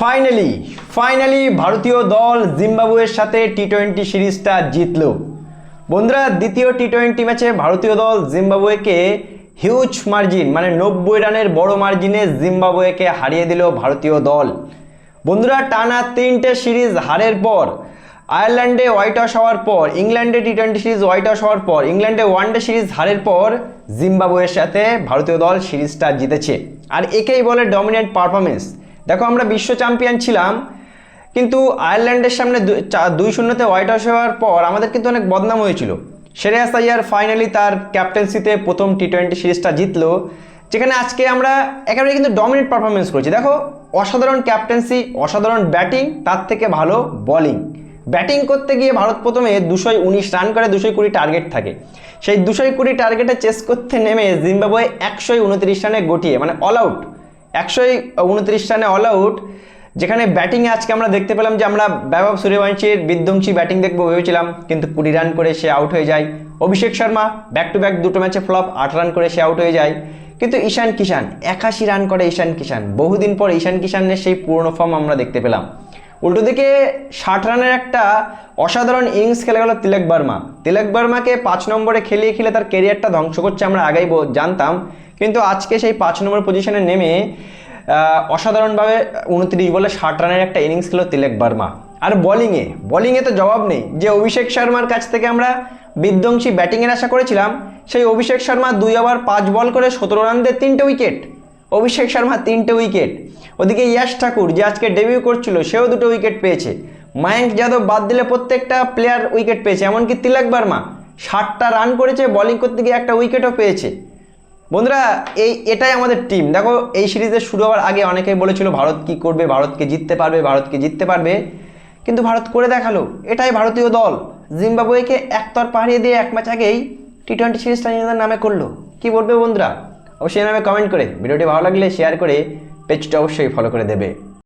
Finally ভারতীয় দল জিম্বাবুয়ের সাথে টি-20 সিরিজটা জিতল। বন্ধুরা, দ্বিতীয় টি-20 ম্যাচে ভারতীয় দল জিম্বাবুয়েকে হিউজ মার্জিন মানে 90 রানের বড় মার্জিনে জিম্বাবুয়েকে হারিয়ে দিল ভারতীয় দল। বন্ধুরা, টানা 3টে সিরিজ হারের পর, আয়ারল্যান্ডে হোয়াইট ওয়াশ হওয়ার পর, ইংল্যান্ডে টি-20 সিরিজ হোয়াইট ওয়াশ হওয়ার পর, ইংল্যান্ডে ওয়ানডে সিরিজ হারের পর জিম্বাবুয়ের সাথে ভারতীয় দল সিরিজটা জিতেছে। আর একেই বলে ডমিনেন্ট পারফরমেন্স। দেখো, আমরা বিশ্ব চ্যাম্পিয়ন ছিলাম, কিন্তু আয়ারল্যান্ডের সামনে 2-0 হোয়াইট ওয়াশ হওয়ার পর আমাদের কিন্তু অনেক বদনাম হয়েছিল। শ্রেয়াস আইয়ার ফাইনালি তার ক্যাপ্টেন্সিতে প্রথম টি-20 সিরিজটা জিতলো, যেখানে আজকে আমরা একেবারে কিন্তু ডমিনেন্ট পারফরমেন্স করেছি। দেখো, অসাধারণ ক্যাপ্টেন্সি, অসাধারণ ব্যাটিং, তার থেকে ভালো বোলিং। ব্যাটিং করতে গিয়ে ভারত প্রথমে 219 রান করে, 220 টার্গেট থাকে। সেই 220 টার্গেটে চেস করতে নেমে জিম্বাবুয়ে 129 রানে গটিয়ে মানে অল আউট, 129 রানে অল আউট। যেখানে ব্যাটিংয়ে আজকে আমরা দেখতে পেলাম যে আমরা বৈভব সূর্যবংশীর বিধ্বংসী ব্যাটিং দেখবো ভেবেছিলাম, কিন্তু 20 রান করে সে আউট হয়ে যায়। Abhishek Sharma back to back 2টো ম্যাচে ফ্লপ, 8 রান করে সে আউট হয়ে যায়। কিন্তু ঈশান কিষান 81 রান করে। ঈশান কিষান, বহুদিন পর ঈশান কিষানের সেই পুরনো ফর্ম আমরা দেখতে পেলাম। উল্টো দিকে 60 রানের একটা অসাধারণ ইনিংস খেলে গেল তিলক বর্মা। তিলক বর্মাকে 5 নম্বরে খেলিয়ে খেলে তার ক্যারিয়ারটা ধ্বংস করছে আমরা আগেই জানতাম, কিন্তু আজকে সেই 5 নম্বর পজিশনে নেমে অসাধারণভাবে 29 বলে 60 রানের একটা ইনিংস খেলো তিলক বর্মা। আর বোলিংয়ে তো জবাব নেই। যে অভিষেক শর্মার কাছ থেকে আমরা বিধ্বংসী ব্যাটিংয়ের আশা করেছিলাম, সেই অভিষেক শর্মা 2 ওভার 5 বল করে 17 রান দিয়ে 3টে উইকেট। অভিষেক শর্মা 3টে উইকেট। ওদিকে ইয়াশ ঠাকুর যে আজকে ডেবিউ করছিল, সেও 2টো উইকেট পেয়েছে। মায়াঙ্ক যাদব বাদ দিলে প্রত্যেকটা প্লেয়ার উইকেট পেয়েছে, এমনকি তিলক বর্মা 60টা রান করেছে, বোলিং করতে গিয়ে একটা উইকেটও পেয়েছে। বন্ধুরা, এটাই আমাদের টিম। দেখো, এই সিরিজের শুরু হওয়ার আগে অনেকেই বলেছিল ভারত কি করবে, ভারতকে জিততে পারবে, কিন্তু ভারত করে দেখালো। এটাই ভারতীয় দল। জিম্বাবুয়েকে একতরফা হারিয়ে দিয়ে 1 ম্যাচ আগেই টি-20 সিরিজটা নিজেদের নামে করলো। কি বলবে বন্ধুরা? অবশ্যই নামে কমেন্ট করে। ভিডিওটি ভালো লাগলে শেয়ার করে পেজটা অবশ্যই ফলো করে দেবে।